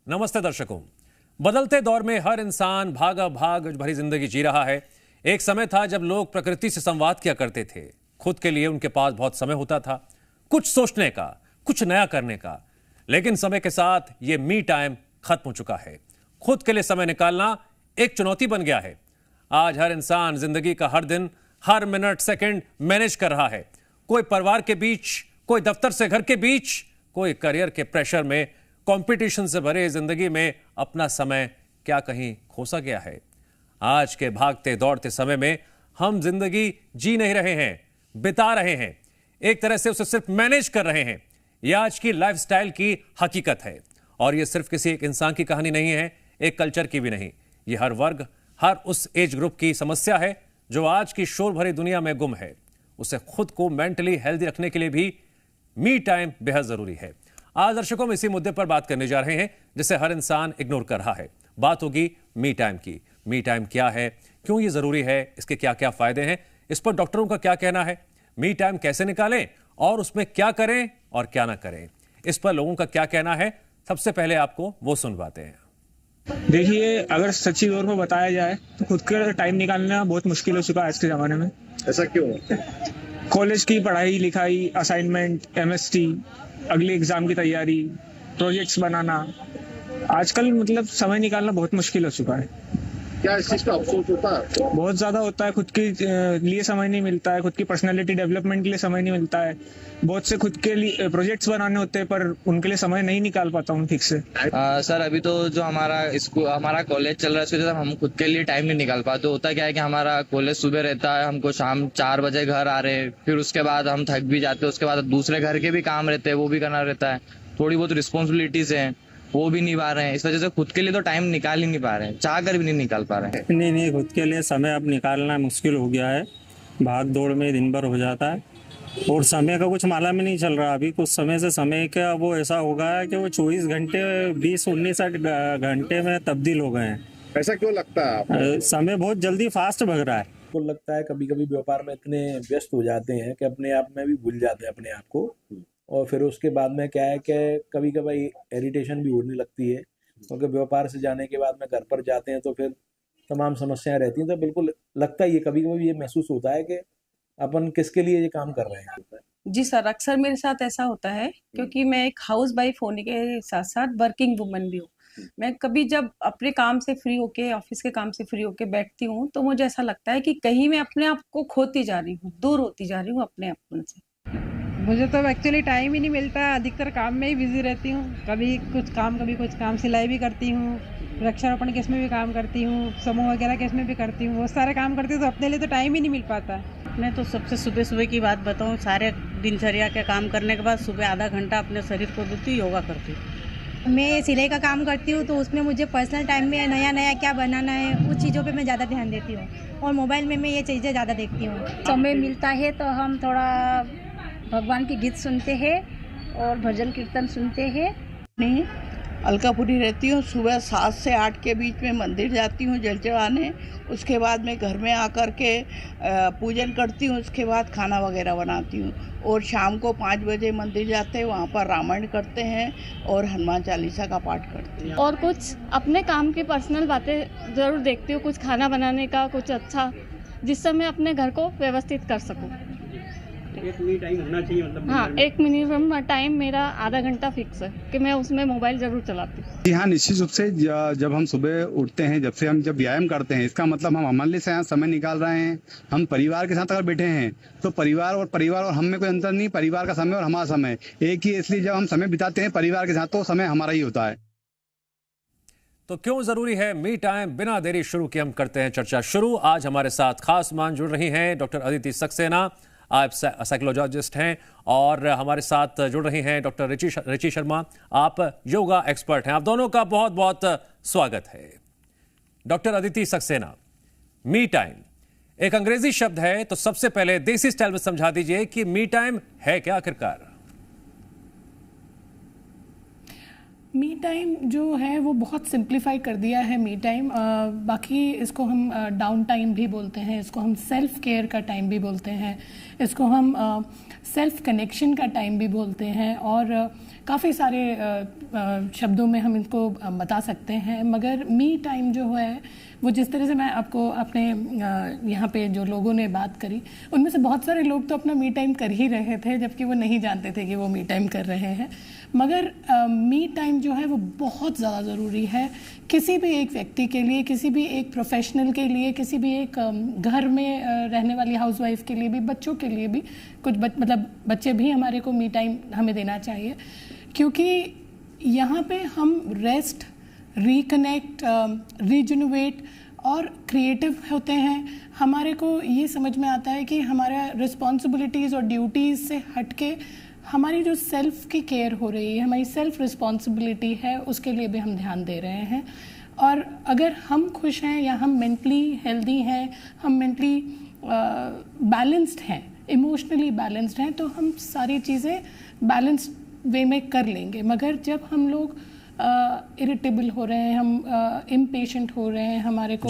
नमस्ते दर्शकों। बदलते दौर में हर इंसान भागा भाग भरी जिंदगी जी रहा है। एक समय था जब लोग प्रकृति से संवाद किया करते थे। खुद के लिए उनके पास बहुत समय होता था, कुछ सोचने का, कुछ नया करने का। लेकिन समय के साथ ये मी टाइम खत्म हो चुका है। खुद के लिए समय निकालना एक चुनौती बन गया है। आज हर इंसान जिंदगी का हर दिन, हर मिनट, सेकंड मैनेज कर रहा है। कोई परिवार के बीच, कोई दफ्तर से घर के बीच, कोई करियर के प्रेशर में, कंपटीशन से भरे जिंदगी में अपना समय क्या कहीं खो सा गया है। आज के भागते दौड़ते समय में हम जिंदगी जी नहीं रहे हैं, बिता रहे हैं। एक तरह से उसे सिर्फ मैनेज कर रहे हैं। यह आज की लाइफस्टाइल की हकीकत है। और यह सिर्फ किसी एक इंसान की कहानी नहीं है, एक कल्चर की भी नहीं। यह हर वर्ग, हर उस एज ग्रुप की समस्या है जो आज की शोर भरी दुनिया में गुम है। उसे खुद को मेंटली हेल्दी रखने के लिए भी मी टाइम बेहद जरूरी है। आज दर्शकों में इसी मुद्दे पर बात करने जा रहे हैं जिसे हर इंसान इग्नोर कर रहा है। बात होगी मी टाइम की। मी टाइम क्या है, क्यों ये जरूरी है, इसके क्या क्या फायदे हैं, इस पर डॉक्टरों का क्या कहना है, मी टाइम कैसे निकालें और उसमें क्या करें और क्या ना करें, इस पर लोगों का क्या कहना है। सबसे पहले आपको वो सुनवाते हैं। देखिए, अगर सच्ची तौर पर बताया जाए तो खुद के लिए टाइम निकालना बहुत मुश्किल हो चुका है आज के ज़माने में। ऐसा क्यों? कॉलेज की पढ़ाई लिखाई, असाइनमेंट, एमएसटी, अगले एग्जाम की तैयारी, प्रोजेक्ट्स बनाना, आजकल मतलब समय निकालना बहुत मुश्किल हो चुका है। क्या इस चीज का अफसोस होता है? बहुत ज़्यादा होता है। खुद के लिए समय नहीं मिलता है, खुद की पर्सनैलिटी डेवलपमेंट के लिए समय नहीं मिलता है। बहुत से खुद के लिए प्रोजेक्ट्स बनाने होते हैं पर उनके लिए समय नहीं निकाल पाता हूँ ठीक से। सर, अभी तो जो हमारा कॉलेज चल रहा है, उसके वजह से हम खुद के लिए टाइम नहीं निकाल पाते। होता क्या है कि हमारा कॉलेज सुबह रहता है, हमको शाम 4 बजे घर आ रहे हैं, फिर उसके बाद हम थक भी जाते हैं। उसके बाद दूसरे घर के भी काम रहते हैं, वो भी करना रहता है। थोड़ी बहुत रिस्पॉन्सिबिलिटीज हैं, वो भी निभा रहे हैं। इस वजह से खुद के लिए तो टाइम निकाल ही नहीं पा रहे हैं, चाह कर भी नहीं निकाल पा रहे हैं। नहीं, खुद के लिए समय अब निकालना मुश्किल हो गया है। भाग दौड़ में दिन भर हो जाता है और समय का कुछ मालूम ही नहीं चल रहा। अभी कुछ समय से समय का वो ऐसा हो गया है कि वो 24 घंटे 20-19 घंटे में तब्दील हो गए हैं। ऐसा क्यों लगता है आपको? समय बहुत जल्दी फास्ट भाग रहा है। को लगता है कभी कभी व्यापार में इतने व्यस्त हो जाते हैं कि अपने आप में भी भूल जाते हैं अपने आप को। और फिर उसके बाद में क्या है कि कभी कभी इरिटेशन भी होने लगती है, क्योंकि व्यापार से जाने के बाद में घर पर जाते हैं तो फिर तमाम समस्याएं रहती हैं। तो बिल्कुल लगता ही है, कभी कभी ये महसूस होता है कि अपन किसके लिए ये काम कर रहे हैं। जी सर, अक्सर मेरे साथ ऐसा होता है क्योंकि मैं एक हाउस वाइफ होने के साथ साथ वर्किंग वुमन भी हूँ। मैं कभी जब अपने काम से फ्री होके, ऑफिस के काम से फ्री होके बैठती हूँ तो मुझे ऐसा लगता है कि कहीं मैं अपने आप को खोती जा रही हूँ, दूर होती जा रही हूँ अपने अपन से। मुझे तो एक्चुअली टाइम ही नहीं मिलता है, अधिकतर काम में ही बिजी रहती हूँ। कभी कुछ काम, सिलाई भी करती हूँ, वृक्षारोपण केस में भी काम करती हूँ, समूह वगैरह केस में भी करती हूँ। बहुत सारे काम करती हूँ तो अपने लिए तो टाइम ही नहीं मिल पाता। मैं तो सबसे सुबह की बात बताऊँ, सारे दिनचर्या के काम करने के बाद सुबह आधा घंटा अपने शरीर को देती हूँ, योगा करती हूँ। मैं सिलाई का काम करती हूँ तो उसमें मुझे पर्सनल टाइम में नया क्या बनाना है, उस चीज़ों पे मैं ज़्यादा ध्यान देती हूँ। और मोबाइल में मैं ये चीज़ें ज़्यादा देखती हूँ। समय मिलता है तो हम थोड़ा भगवान के गीत सुनते हैं और भजन कीर्तन सुनते हैं। नहीं, अलकापुरी रहती हूँ। सुबह 7 से 8 के बीच में मंदिर जाती हूँ जल चढ़ाने। उसके बाद मैं घर में आकर के पूजन करती हूँ। उसके बाद खाना वगैरह बनाती हूँ। और शाम को 5 बजे मंदिर जाते हैं, वहाँ पर रामायण करते हैं और हनुमान चालीसा का पाठ करते हैं। और कुछ अपने काम की पर्सनल बातें ज़रूर देखती हूँ, कुछ खाना बनाने का, कुछ अच्छा, जिससे मैं अपने घर को व्यवस्थित कर सकूँ। एक मिनी टाइम होना चाहिए, मतलब हाँ, एक मिनिमम टाइम मेरा आधा घंटा फिक्स है कि मैं उसमें मोबाइल जरूर चलाती हूँ। जी हाँ, निश्चित रूप से जब हम सुबह उठते हैं, जब व्यायाम करते हैं, इसका मतलब हम हमारे लिए समय निकाल रहे हैं। हम परिवार के साथ अगर बैठे हैं तो परिवार और हम में कोई अंतर नहीं। परिवार का समय और हमारा समय एक ही, इसलिए जब हम समय बिताते हैं परिवार के साथ तो समय हमारा ही होता है। तो क्यों जरूरी है मी टाइम? बिना देरी शुरू की हम करते हैं चर्चा शुरू। आज हमारे साथ खास मेहमान जुड़ रही हैं डॉक्टर अदिति सक्सेना, आप साइकोलॉजिस्ट हैं, और हमारे साथ जुड़ रही हैं डॉक्टर रिची शर्मा, आप योगा एक्सपर्ट हैं। आप दोनों का बहुत बहुत स्वागत है। Doctor Aditi Saxena, me time एक अंग्रेजी शब्द है, तो सबसे पहले देसी स्टाइल में समझा दीजिए कि मी टाइम है क्या आखिरकार? मी टाइम जो है वो बहुत सिंप्लीफाई कर दिया है मी टाइम। बाकी इसको हम डाउन टाइम भी बोलते हैं, इसको हम सेल्फ केयर का टाइम भी बोलते हैं, इसको हम सेल्फ कनेक्शन का टाइम भी बोलते हैं। और काफ़ी सारे शब्दों में हम इनको बता सकते हैं, मगर मी टाइम जो है वो जिस तरह से मैं आपको अपने यहाँ पे जो लोगों ने बात करी, उनमें से बहुत सारे लोग तो अपना मी टाइम कर ही रहे थे जबकि वो नहीं जानते थे कि वो मी टाइम कर रहे हैं। मगर मी टाइम जो है वो बहुत ज़्यादा ज़रूरी है किसी भी एक व्यक्ति के लिए, किसी भी एक प्रोफेशनल के लिए, किसी भी एक घर में रहने वाली हाउसवाइफ के लिए भी, बच्चों के लिए भी। कुछ मतलब बच्चे भी हमारे को मी टाइम हमें देना चाहिए, क्योंकि यहाँ पे हम रेस्ट, रिकनेक्ट, रिजनोवेट और क्रिएटिव होते हैं। हमारे को ये समझ में आता है कि हमारा रिस्पॉन्सिबिलिटीज़ और ड्यूटीज़ से हटके हमारी जो सेल्फ की केयर हो रही है, हमारी सेल्फ रिस्पॉन्सिबिलिटी है, उसके लिए भी हम ध्यान दे रहे हैं। और अगर हम खुश हैं या हम मेंटली हेल्दी हैं, हम मेंटली बैलेंस्ड हैं, इमोशनली बैलेंस्ड हैं, तो हम सारी चीज़ें बैलेंस्ड वे में कर लेंगे। मगर जब हम लोग इरिटेबल हो रहे हैं, हम इम्पेशेंट हो रहे हैं, हमारे को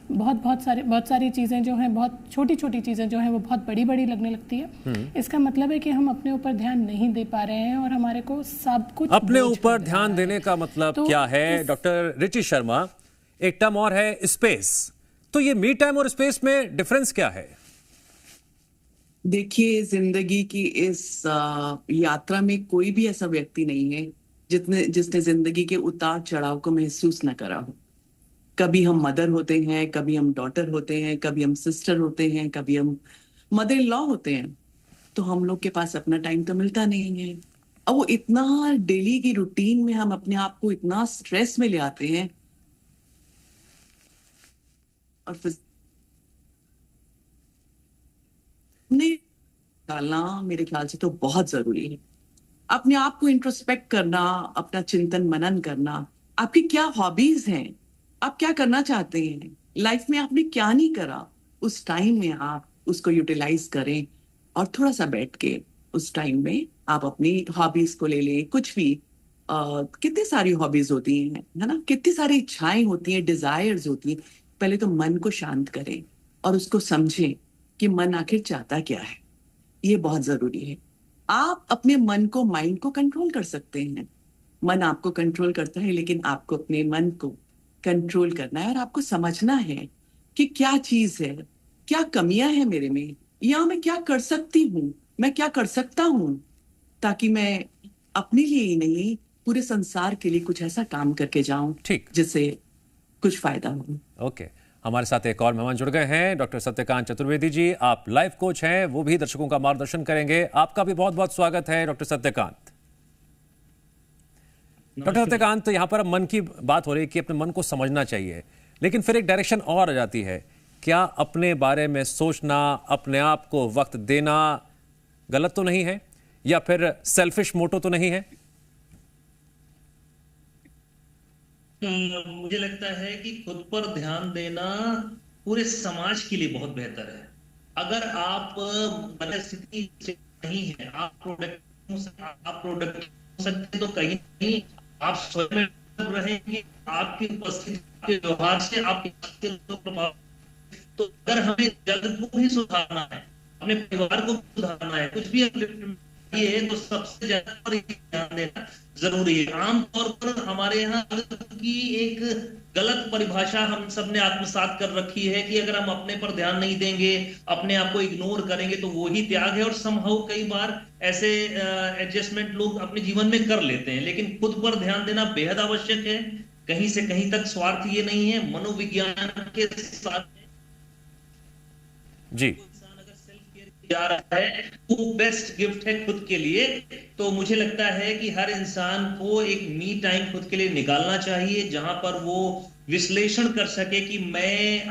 बहुत सारी चीज़ें जो हैं, बहुत छोटी छोटी चीज़ें जो हैं वो बहुत बड़ी बड़ी लगने लगती है। इसका मतलब है कि हम अपने ऊपर ध्यान नहीं दे पा रहे हैं और हमारे को सब कुछ अपने ऊपर ध्यान देने का मतलब तो क्या है? डॉक्टर रिची शर्मा, एक टर्म और है स्पेस। तो ये मी टाइम और स्पेस में डिफरेंस क्या है? देखिए, जिंदगी की इस यात्रा में कोई भी ऐसा व्यक्ति नहीं है जिसने जिंदगी के उतार चढ़ाव को महसूस न करा हो। कभी हम मदर होते हैं, कभी हम डॉटर होते हैं, कभी हम सिस्टर होते हैं, कभी हम मदर इन लॉ होते हैं। तो हम लोग के पास अपना टाइम तो मिलता नहीं है। अब वो इतना डेली की रूटीन में हम अपने आप को इतना स्ट्रेस में ले आते हैं और फिर निकालना मेरे ख्याल से तो बहुत जरूरी है। अपने आप को इंट्रोस्पेक्ट करना, अपना चिंतन मनन करना, आपकी क्या हॉबीज हैं, आप क्या करना चाहते हैं लाइफ में, आपने क्या नहीं करा, उस टाइम में आप उसको यूटिलाइज करें और थोड़ा सा बैठ के उस टाइम में आप अपनी हॉबीज को ले लें। कुछ भी कितनी सारी हॉबीज होती हैं, है ना, कितनी सारी इच्छाएं होती हैं, डिजायर्स होती हैं। पहले तो मन को शांत करें और उसको समझें कि मन आखिर चाहता क्या है। ये बहुत जरूरी है। आप अपने मन को, माइंड को कंट्रोल कर सकते हैं। मन आपको कंट्रोल करता है, लेकिन आपको अपने मन को कंट्रोल करना है और आपको समझना है कि क्या चीज है, क्या कमियां हैं मेरे में, या मैं क्या कर सकती हूँ, मैं क्या कर सकता हूँ, ताकि मैं अपने लिए ही नहीं पूरे संसार के लिए कुछ ऐसा काम करके जाऊं जिससे कुछ फायदा हो। ओके, हमारे साथ एक और मेहमान जुड़ गए हैं, डॉक्टर सत्यकांत चतुर्वेदी जी। आप लाइफ कोच हैं, वो भी दर्शकों का मार्गदर्शन करेंगे। आपका भी बहुत बहुत स्वागत है डॉक्टर सत्यकांत। डॉक्टर सत्यकांत, यहाँ पर मन की बात हो रही है कि अपने मन को समझना चाहिए, लेकिन फिर एक डायरेक्शन और आ जाती है। क्या अपने बारे में सोचना, अपने आप को वक्त देना गलत तो नहीं है, या फिर सेल्फिश मोटो तो नहीं है? मुझे लगता है कि खुद पर ध्यान देना पूरे समाज के लिए बहुत बेहतर है। अगर आप परिस्थिति से नहीं है, आप प्रोडक्ट हो सकते, तो कहीं नहीं आप स्वयं रहेंगे, आपकी उपस्थिति के व्यवहार से आपके लोग। तो अगर हमें जगत को ही सुधारना है, अपने परिवार को सुधारना है, कुछ भी है, तो सबसे ज्यादा पर ध्यान देना जरूरी है। आमतौर पर हमारे यहाँ की एक गलत परिभाषा हम सब ने आत्मसात कर रखी है कि अगर हम अपने पर ध्यान नहीं देंगे, अपने आप को इग्नोर करेंगे, तो वो ही त्याग है। और समहाउ कई बार ऐसे एडजस्टमेंट लोग अपने जीवन में कर लेते हैं, लेकिन खुद पर ध्यान देना बेहद आवश्यक है। कहीं से कहीं तक स्वार्थ ये नहीं है, मनोविज्ञान के साथ जी जा रहा है, वो बेस्ट गिफ्ट है खुद के लिए। तो मुझे लगता है कि हर इंसान को एक मी टाइम खुद के लिए निकालना चाहिए, जहां पर वो विश्लेषण कर सके कि मैं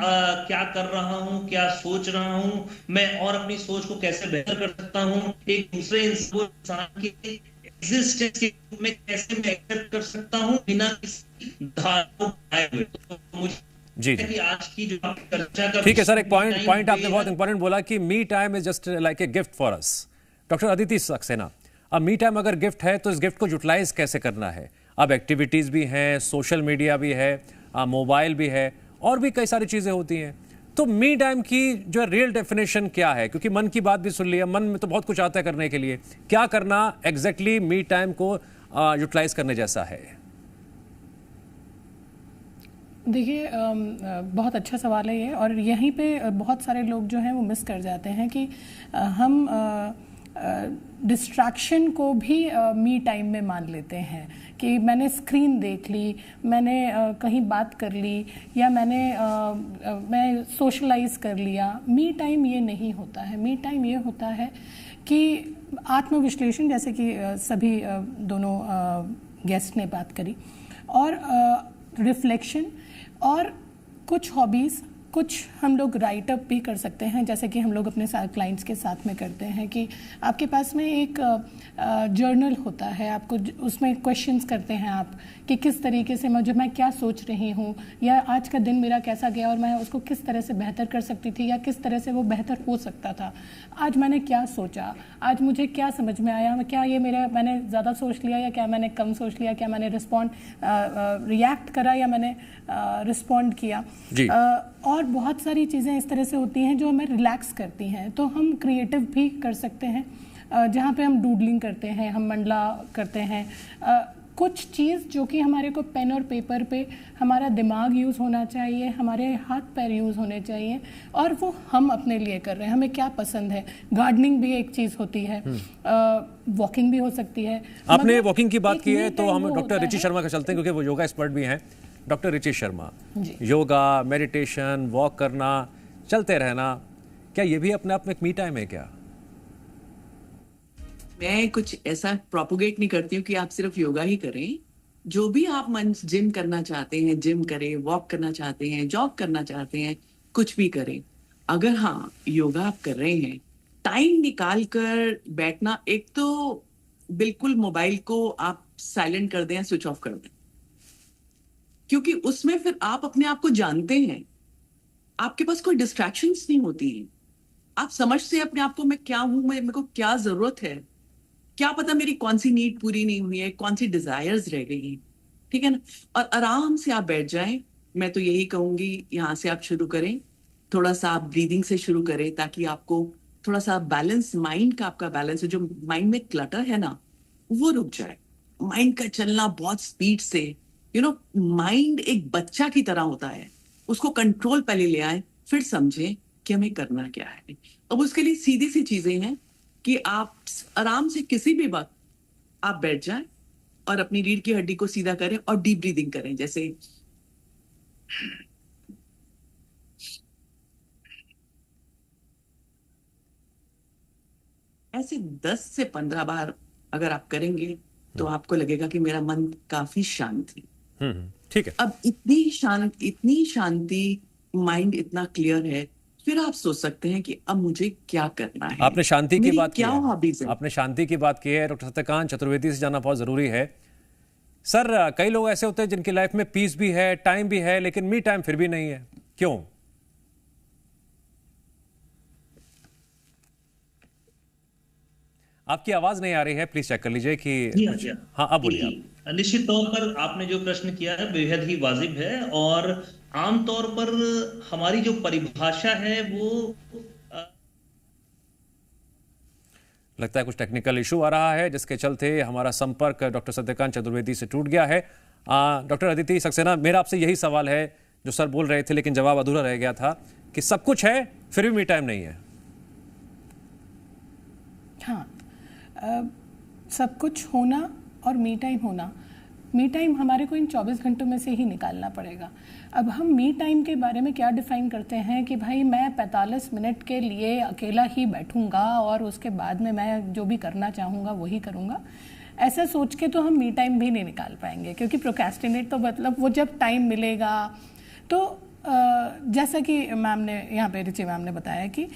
क्या कर रहा हूं, क्या सोच रहा हूं, मैं और अपनी सोच को कैसे बेहतर कर सकता हूं, एक दूसरे इंसान के एग्जिस्टेंस के रूप में कैसे मैं एक्सेप्ट कर सकता हूं बिना किसी धारणा बनाए हुए। तो मुझे जी आज की जो चर्चा का ठीक है सर, एक पॉइंट आपने बहुत इंपॉर्टेंट बोला कि me time is just like a gift for us. Doctor Aditi Saxena, अब मी टाइम अगर गिफ्ट है तो इस गिफ्ट को यूटिलाइज कैसे करना है? अब एक्टिविटीज भी हैं, सोशल मीडिया भी है, मोबाइल भी है, और भी कई सारी चीजें होती हैं। तो मी टाइम की जो रियल डेफिनेशन क्या है? क्योंकि मन की बात भी सुन लिया, मन में तो बहुत कुछ आता है करने के लिए। क्या करना एग्जैक्टली मी टाइम को यूटिलाइज करने जैसा है? देखिए, बहुत अच्छा सवाल है ये, और यहीं पे बहुत सारे लोग जो हैं वो मिस कर जाते हैं कि हम डिस्ट्रैक्शन को भी मी टाइम में मान लेते हैं कि मैंने स्क्रीन देख ली, मैंने कहीं बात कर ली, या मैं सोशलाइज कर लिया। मी टाइम ये नहीं होता है। मी टाइम ये होता है कि आत्मविश्लेषण, जैसे कि सभी दोनों गेस्ट ने बात करी, और रिफ्लेक्शन, और कुछ हॉबीज़, कुछ हम लोग राइट अप भी कर सकते हैं, जैसे कि हम लोग अपने क्लाइंट्स के साथ में करते हैं कि आपके पास में एक जर्नल होता है, आपको उसमें क्वेश्चंस करते हैं आप कि किस तरीके से मैं क्या सोच रही हूँ, या आज का दिन मेरा कैसा गया और मैं उसको किस तरह से बेहतर कर सकती थी, या किस तरह से वो बेहतर हो सकता था। आज मैंने क्या सोचा, आज मुझे क्या समझ में आया, क्या ये मैंने ज़्यादा सोच लिया या क्या मैंने कम सोच लिया, क्या मैंने रिएक्ट करा या मैंने रिस्पॉन्ड किया। और बहुत सारी चीज़ें इस तरह से होती हैं जो हमें रिलैक्स करती हैं। तो हम क्रिएटिव भी कर सकते हैं, जहाँ पे हम डूडलिंग करते हैं, हम मंडला करते हैं, कुछ चीज़ जो कि हमारे को पेन और पेपर पे हमारा दिमाग यूज़ होना चाहिए, हमारे हाथ पैर यूज़ होने चाहिए, और वो हम अपने लिए कर रहे हैं। हमें क्या पसंद है, गार्डनिंग भी एक चीज़ होती है, वॉकिंग भी हो सकती है। आपने वॉकिंग की बात की है तो हम डॉक्टर रिची शर्मा का चलते हैं, क्योंकि वो योगा एक्सपर्ट भी हैं। Doctor Richie Sharma, yoga, meditation, walk करना, चलते रहना, क्या ये भी अपने आप में एक मी टाइम है क्या? मैं कुछ ऐसा प्रोपोगेट नहीं करती हूँ कि आप सिर्फ योगा ही करें। जो भी आप मन जिम करना चाहते हैं, जिम करें, वॉक करना चाहते हैं, जॉग करना चाहते हैं, कुछ भी करें। अगर हाँ योगा आप कर रहे हैं, टाइम निकाल कर बैठना, एक तो बिल्कुल मोबाइल को आप साइलेंट कर दें, स्विच ऑफ कर दें, क्योंकि उसमें फिर आप अपने आप को जानते हैं, आपके पास कोई डिस्ट्रैक्शंस नहीं होती हैं। आप समझते हैं अपने आप को, मैं क्या हूं, मेरे को क्या जरूरत है, क्या पता मेरी कौन सी नीड पूरी नहीं हुई है, कौन सी डिजायर्स रह गई हैं, ठीक है ना। और आराम से आप बैठ जाएं। मैं तो यही कहूंगी, यहाँ से आप शुरू करें, थोड़ा सा आप ब्रीदिंग से शुरू करें, ताकि आपको थोड़ा सा बैलेंस, माइंड का आपका बैलेंस है, जो माइंड में क्लटर है ना, वो रुक जाए। माइंड का चलना बहुत स्पीड से, माइंड एक बच्चा की तरह होता है, उसको कंट्रोल पहले ले आए, फिर समझे कि हमें करना क्या है। अब उसके लिए सीधी सी चीजें हैं कि आप आराम से किसी भी वक्त आप बैठ जाएं और अपनी रीढ़ की हड्डी को सीधा करें और डीप ब्रीदिंग करें। जैसे ऐसे 10 से 15 बार अगर आप करेंगे तो आपको लगेगा कि मेरा मन काफी शांत है। ठीक है। अब इतनी शांति, माइंड इतना क्लियर है, फिर आप सोच सकते हैं कि अब मुझे क्या करना है। आपने शांति की बात की है, हॉबीज है। आपने शांति की बात की है। डॉक्टर सत्यकांत चतुर्वेदी से जानना बहुत जरूरी है। सर, कई लोग ऐसे होते हैं जिनकी लाइफ में पीस भी है, टाइम भी है, लेकिन मी टाइम फिर भी नहीं है, क्यों? आपकी आवाज नहीं आ रही है, प्लीज चेक कर लीजिए कि हाँ अब बोलिए आप। निश्चित तौर पर आपने जो प्रश्न किया है बेहद ही वाजिब है, और आमतौर पर हमारी जो परिभाषा है वो लगता है कुछ टेक्निकल इशू आ रहा है, जिसके चलते हमारा संपर्क डॉक्टर सत्यकांत चतुर्वेदी से टूट गया है। डॉक्टर अदिति सक्सेना, मेरा आपसे यही सवाल है जो सर बोल रहे थे लेकिन जवाब अधूरा रह गया था, कि सब कुछ है फिर भी मी टाइम नहीं है। हाँ, सब कुछ होना और मी टाइम होना, मी टाइम हमारे को इन 24 घंटों में से ही निकालना पड़ेगा। अब हम मी टाइम के बारे में क्या डिफ़ाइन करते हैं कि भाई मैं 45 मिनट के लिए अकेला ही बैठूंगा और उसके बाद में मैं जो भी करना चाहूँगा वही करूँगा, ऐसा सोच के तो हम मी टाइम भी नहीं निकाल पाएंगे, क्योंकि प्रोक्रेस्टिनेट तो मतलब वो जब टाइम मिलेगा तो जैसा कि मैम ने यहाँ पे रिची मैम ने बताया कि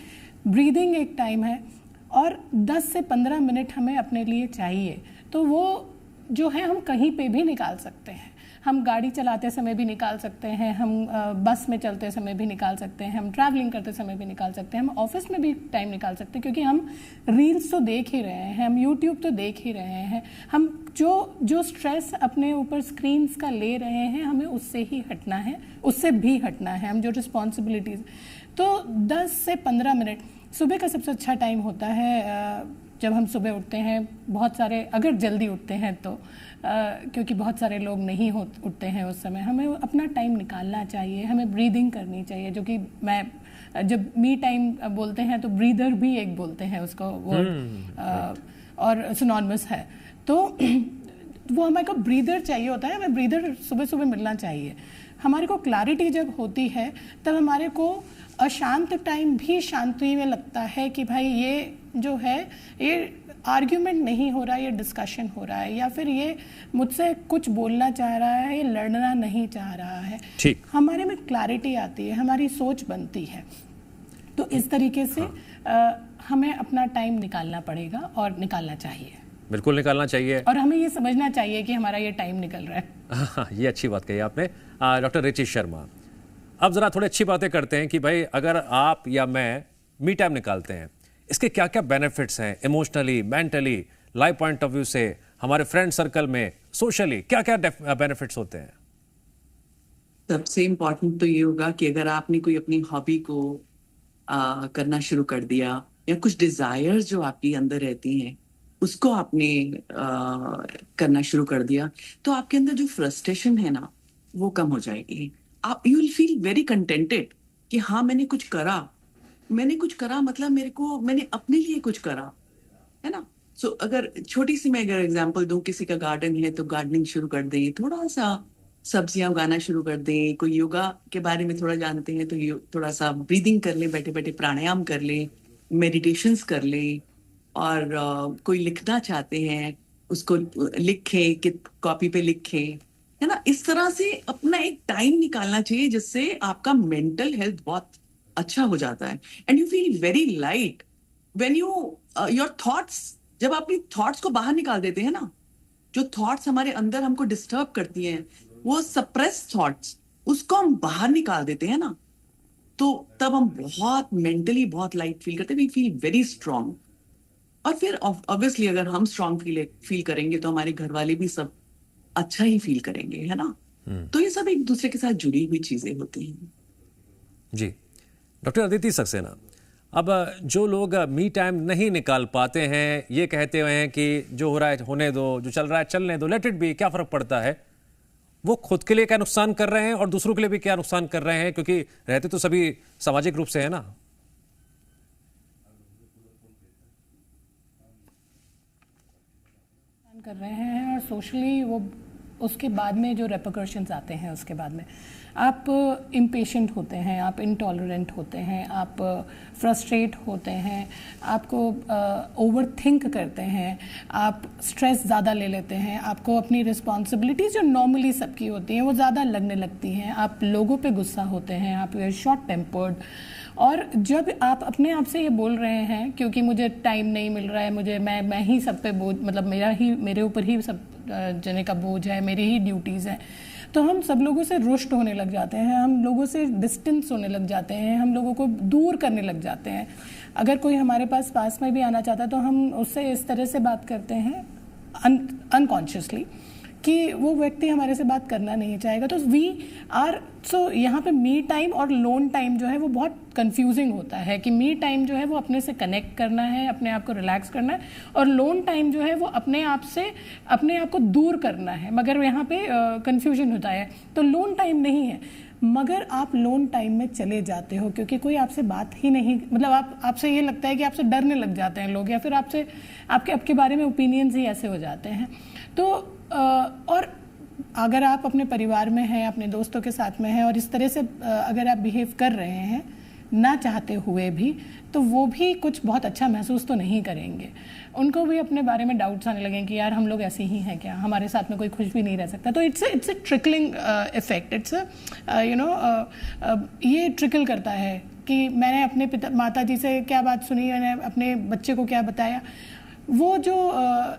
ब्रीदिंग एक टाइम है और 10 से 15 मिनट हमें अपने लिए चाहिए, तो वो जो है हम कहीं पे भी निकाल सकते हैं। हम गाड़ी चलाते समय भी निकाल सकते हैं, हम बस में चलते समय भी निकाल सकते हैं, हम ट्रैवलिंग करते समय भी निकाल सकते हैं, हम ऑफिस में भी टाइम निकाल सकते हैं, क्योंकि हम रील्स तो देख ही रहे हैं, हम यूट्यूब तो देख ही रहे हैं, हम जो स्ट्रेस अपने ऊपर स्क्रीन्स का ले रहे हैं हमें उससे ही हटना है, उससे भी हटना है। हम जो रिस्पॉन्सिबिलिटीज़, तो 10 से 15 मिनट सुबह का सबसे अच्छा टाइम होता है। जब हम सुबह उठते हैं, बहुत सारे अगर जल्दी उठते हैं तो क्योंकि बहुत सारे लोग नहीं उठते हैं उस समय। हमें अपना टाइम निकालना चाहिए, हमें ब्रीदिंग करनी चाहिए, जो कि मैं जब मी टाइम बोलते हैं तो ब्रीदर भी एक बोलते हैं उसको वर्ड, और सिनोनिमस है। तो वो हमारे को ब्रीदर चाहिए होता है, हमें ब्रीदर सुबह सुबह मिलना चाहिए। हमारे को क्लैरिटी जब होती है तब हमारे को अशांत टाइम भी शांति में लगता है कि भाई ये जो है ये आर्ग्यूमेंट नहीं हो रहा है, ये डिस्कशन हो रहा है, या फिर ये मुझसे कुछ बोलना चाह रहा है, ये लड़ना नहीं चाह रहा है। ठीक, हमारे में क्लैरिटी आती है, हमारी सोच बनती है। तो इस तरीके से हमें अपना टाइम निकालना पड़ेगा और निकालना चाहिए, बिल्कुल निकालना चाहिए, और हमें ये समझना चाहिए कि हमारा ये टाइम निकल रहा है। ये अच्छी बात कही आपने। डॉक्टर रिची शर्मा, अब ज़रा थोड़ी अच्छी बातें करते हैं कि भाई अगर आप या मैं मी टाइम निकालते हैं, इसके क्या क्या बेनिफिट्स हैं emotionally, mentally, life point of view से, हमारे फ्रेंड सर्कल में, सोशली क्या क्या बेनिफिट्स होते हैं? सबसे इम्पोर्टेंट तो ये होगा कि अगर आपने कोई अपनी हॉबी को करना शुरू कर दिया, या कुछ डिजायर्स जो आपके अंदर रहती हैं उसको आपने करना शुरू कर दिया, तो आपके अंदर जो फ्रस्ट्रेशन है ना वो कम हो जाएगी। आप you will feel very contented कि हाँ मैंने कुछ करा मतलब मैंने अपने लिए कुछ करा, है ना। सो अगर छोटी सी मैं अगर एग्जांपल दूं, किसी का गार्डन है तो गार्डनिंग शुरू कर दें, थोड़ा सा सब्जियां उगाना शुरू कर दें। कोई योगा के बारे में थोड़ा जानते हैं तो थोड़ा सा ब्रीदिंग कर लें, बैठे बैठे प्राणायाम कर लें, मेडिटेशंस कर लें, और कोई लिखना चाहते हैं उसको लिखें, कि कॉपी पे लिखें, है ना। इस तरह से अपना एक टाइम निकालना चाहिए जिससे आपका मेंटल हेल्थ बहुत अच्छा हो जाता है, and you feel very light when you your thoughts, जब आप अपनी थॉट्स को बाहर निकाल देते हैं ना, जो थॉट्स हमारे अंदर हमको डिस्टर्ब करती हैं, वो सप्रेस थॉट्स, उसको हम बाहर निकाल देते हैं ना, तो तब हम बहुत मेंटली बहुत लाइट फील करते हैं, वी फील वेरी स्ट्रांग। और फिर ऑब्वियसली अगर हम स्ट्रांग फील करेंगे तो हमारे घर वाले भी सब अच्छा ही फील करेंगे, है ना। तो ये सब एक दूसरे के साथ जुड़ी हुई चीजें होती हैं। जी डॉक्टर अदिति सक्सेना, अब जो लोग मी टाइम नहीं निकाल पाते हैं, ये कहते हुए हैं कि जो हो रहा है होने दो, जो चल रहा है चलने दो, लेट इट बी, क्या फर्क पड़ता है, वो खुद के लिए क्या नुकसान कर रहे हैं और दूसरों के लिए भी क्या नुकसान कर रहे हैं, क्योंकि रहते तो सभी सामाजिक रूप से है ना। कर रहे हैं और सोशली वो उसके बाद में जो रेपरकशंस आते हैं, उसके बाद में आप इम्पेशेंट होते हैं, आप इंटॉलरेंट होते हैं, आप फ्रस्ट्रेट होते हैं, आपको ओवर थिंक करते हैं, आप स्ट्रेस ज़्यादा ले लेते हैं, आपको अपनी रिस्पॉन्सिबिलिटीज़ जो नॉर्मली सबकी होती हैं वो ज़्यादा लगने लगती हैं, आप लोगों पे गुस्सा होते हैं, आप शॉर्ट टेम्पर्ड। और जब आप अपने आप से ये बोल रहे हैं क्योंकि मुझे टाइम नहीं मिल रहा है, मैं ही सब पे बोझ, मतलब मेरे ऊपर ही सब जने का बोझ है, मेरी ही ड्यूटीज़ हैं, तो हम सब लोगों से रुष्ट होने लग जाते हैं, हम लोगों से डिस्टेंस होने लग जाते हैं, हम लोगों को दूर करने लग जाते हैं। अगर कोई हमारे पास में भी आना चाहता है तो हम उससे इस तरह से बात करते हैं अनकॉन्शियसली कि वो व्यक्ति हमारे से बात करना नहीं चाहेगा। तो यहाँ पे मी टाइम और लोन टाइम जो है वो बहुत कंफ्यूजिंग होता है कि मी टाइम जो है वो अपने से कनेक्ट करना है, अपने आप को रिलैक्स करना है, और लोन टाइम जो है वो अपने आप को दूर करना है, मगर यहाँ पे कंफ्यूजन होता है। तो लोन टाइम नहीं है, मगर आप लोन टाइम में चले जाते हो क्योंकि कोई आपसे बात ही नहीं, मतलब आपसे ये लगता है कि आपसे डरने लग जाते हैं लोग, या फिर आपके बारे में ओपिनियंस ही ऐसे हो जाते हैं। तो और अगर आप अपने परिवार में हैं, अपने दोस्तों के साथ में हैं, और इस तरह से अगर आप बिहेव कर रहे हैं ना चाहते हुए भी, तो वो भी कुछ बहुत अच्छा महसूस तो नहीं करेंगे। उनको भी अपने बारे में डाउट्स आने लगेंगे कि यार हम लोग ऐसे ही हैं क्या, हमारे साथ में कोई खुश भी नहीं रह सकता। तो it's a trickling effect, it's ये ट्रिकल करता है कि मैंने अपने माता जी से क्या बात सुनी, मैंने अपने बच्चे को क्या बताया, वो जो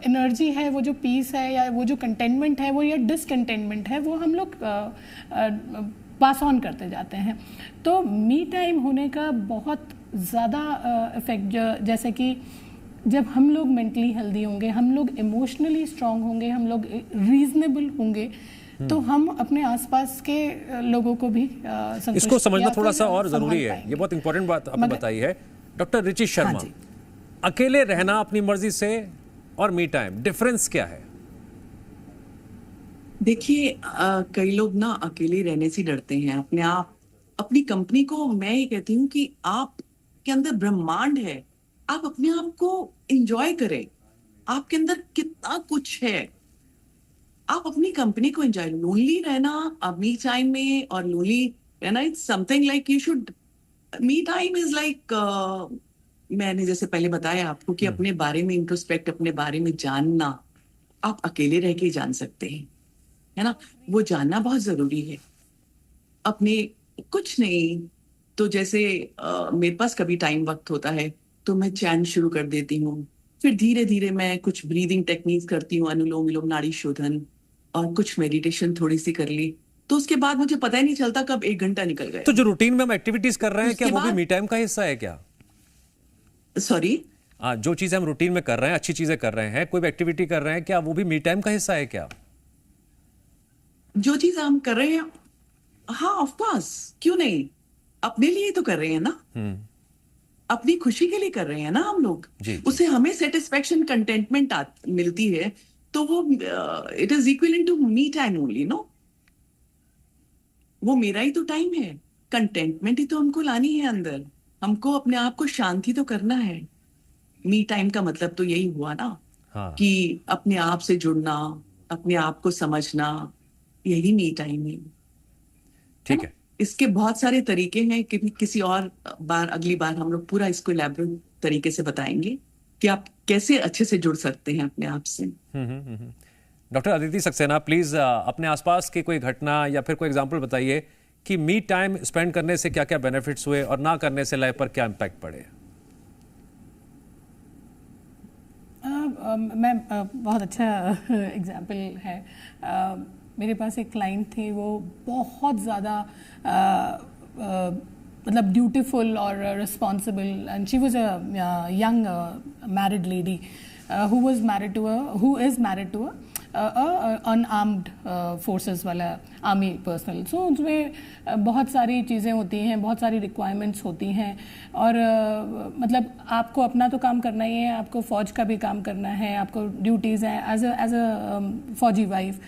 एनर्जी है, वो जो पीस है, या वो जो कंटेनमेंट है, वो या डिसकंटेनमेंट है, वो हम लोग पास ऑन करते जाते हैं। तो मी टाइम होने का बहुत ज़्यादा इफेक्ट, जैसे कि जब हम लोग मेंटली हेल्दी होंगे, हम लोग इमोशनली स्ट्रांग होंगे, हम लोग रीजनेबल होंगे, तो हम अपने आसपास के लोगों को भी इसको समझना थोड़ा सा और ज़रूरी है। ये बहुत इंपॉर्टेंट बात आपने बताई है। डॉक्टर रिची शर्मा, अकेले रहना अपनी मर्जी से और मी टाइम, डिफरेंस क्या है? देखिए कई लोग ना अकेले रहने से डरते हैं। अपने आप अपनी कंपनी को मैं ये कहती हूँ कि आप के अंदर ब्रह्मांड है, आप अपने आप को एंजॉय करें। आपके अंदर कितना कुछ है, आप अपनी कंपनी को एंजॉय। लोनली रहना मी टाइम में और लोनली रहना it's something like you should me time is like मैंने जैसे पहले बताया आपको कि अपने बारे में इंट्रोस्पेक्ट, अपने बारे में जानना आप अकेले रह के जान सकते हैं, है ना। वो जानना बहुत जरूरी है। अपने कुछ नहीं तो जैसे मेरे पास कभी टाइम वक्त होता है तो मैं चैन शुरू कर देती हूँ, फिर धीरे धीरे मैं कुछ ब्रीदिंग टेक्निक्स करती हूँ, अनुलोम विलोम, नाड़ी शोधन और कुछ मेडिटेशन थोड़ी सी कर ली, तो उसके बाद मुझे पता ही नहीं चलता कब 1 घंटा निकल गया। तो जो रूटीन में हम एक्टिविटीज कर रहे हैं क्या वो भी मी टाइम का हिस्सा है क्या? सॉरी, जो चीजें हम रूटीन में कर रहे हैं, अच्छी चीजें कर रहे हैं, कोई भी एक्टिविटी कर रहे हैं, क्या वो भी मी टाइम का हिस्सा है क्या? जो चीज हम कर रहे हैं, हाँ ऑफ कोर्स, क्यों नहीं, अपने लिए तो कर रहे हैं ना, अपनी खुशी के लिए कर रहे हैं ना हम लोग। उससे हमें सेटिस्फेक्शन, कंटेंटमेंट मिलती है, तो वो it is equivalent to me time only, no. वो मेरा ही तो टाइम है, कंटेंटमेंट ही तो हमको लानी है अंदर, हमको अपने आप को शांति तो करना है। मी टाइम का मतलब तो यही हुआ ना, कि अपने आप से जुड़ना, अपने आप को समझना, यही मी टाइम है। ठीक है, इसके बहुत सारे तरीके हैं कि किसी और बार, अगली बार हम लोग पूरा इसको इलैबोरेट तरीके से बताएंगे कि आप कैसे अच्छे से जुड़ सकते हैं अपने आप से। डॉक्टर अदिति सक्सेना, प्लीज अपने आसपास की कोई घटना या फिर कोई एग्जांपल बताइए कि मी टाइम स्पेंड करने से क्या क्या बेनिफिट्स हुए और ना करने से लाइफ पर क्या इम्पैक्ट पड़े। मैं बहुत अच्छा एग्जाम्पल है। मेरे पास एक क्लाइंट थी, वो बहुत ज़्यादा मतलब ड्यूटीफुल और responsible, and she was a young married lady who is married to a unarmed forces वाला आर्मी पर्सनल। सो उसमें बहुत सारी चीज़ें होती हैं, बहुत सारी रिक्वायरमेंट्स होती हैं, और मतलब आपको अपना तो काम करना ही है, आपको फ़ौज का भी काम करना है, आपको ड्यूटीज़ हैं एज अ फ़ौजी वाइफ।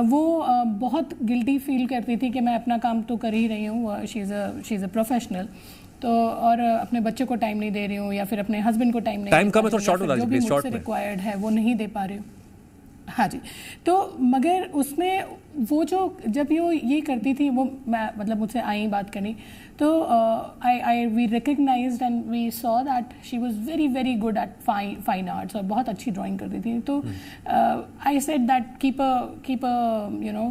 वो बहुत गिल्टी फील करती थी कि मैं अपना काम तो कर ही रही हूँ, शी इज़ अ प्रोफेशनल, तो और अपने बच्चे को टाइम नहीं दे रही हूँ, या फिर अपने हस्बैंड को टाइम नहीं, टाइम का मैं थोड़ा शॉर्ट हो रहा है, जो भी मुझसे रिक्वायर्ड है वो नहीं दे पा रही हूँ। हाँ जी, तो मगर उसमें वो जो जब ये करती थी, वो मैं मतलब मुझसे आई बात करनी, तो we recognized and we saw that she was very very good at fine arts, और बहुत अच्छी ड्राइंग करती थी। तो I said that keep a you know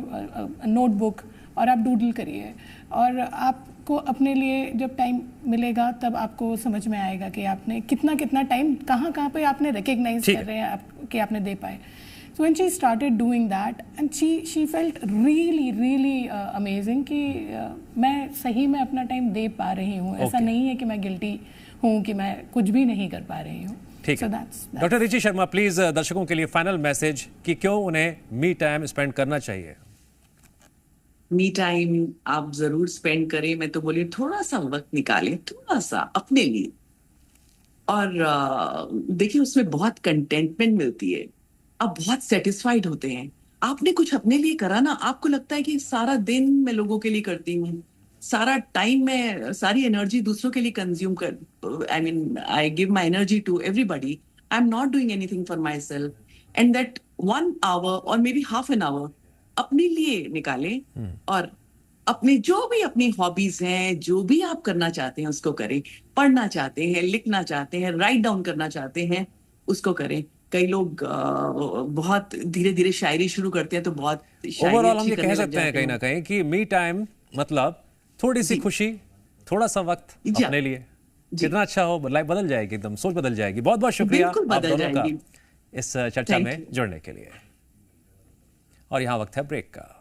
notebook, और आप डूडल करिए, और आपको अपने लिए जब टाइम मिलेगा तब आपको समझ में आएगा कि आपने कितना टाइम कहाँ पे आपने रिकग्नाइज कर रहे हैं कि आपने दे पाए। So when she started doing that, and she felt really amazing कि मैं सही में अपना टाइम दे पा रही हूँ, ऐसा नहीं है कि मैं गिल्टी हूँ कि मैं कुछ भी नहीं कर पा रही हूँ। ठीक है, डॉक्टर रिची शर्मा, प्लीज दर्शकों के लिए फाइनल मैसेज कि क्यों उन्हें मी टाइम स्पेंड करना चाहिए। मी टाइम आप जरूर स्पेंड करें, मैं तो बोली थोड़ा सा वक्त निकालें, थोड़ा सा अपने लिए, और देखिए उसमें बहुत कंटेंटमेंट मिलती है, आप बहुत सेटिस्फाइड होते हैं। आपने कुछ अपने लिए करा ना, आपको लगता है कि सारा दिन मैं लोगों के लिए करती हूँ, सारा टाइम मैं, सारी एनर्जी दूसरों के लिए कंज्यूम कर, I mean I give my energy to everybody, I am not doing anything for my self, and that 1 hour और maybe half an hour अपने लिए निकालें, और अपने जो भी अपनी हॉबीज हैं, जो भी आप करना चाहते हैं उसको करें। पढ़ना चाहते हैं, लिखना चाहते हैं, राइट डाउन करना चाहते हैं, उसको करें। कई लोग बहुत धीरे धीरे शायरी शुरू करते हैं, तो बहुत ओवरऑल हम ये कह सकते हैं कहीं ना कहीं कि मी टाइम मतलब थोड़ी सी खुशी, थोड़ा सा वक्त अपने लिए, कितना अच्छा हो, लाइफ बदल जाएगी, एकदम सोच बदल जाएगी। बहुत बहुत शुक्रिया आप दोनों का इस चर्चा में जुड़ने के लिए। और यहाँ वक्त है ब्रेक का।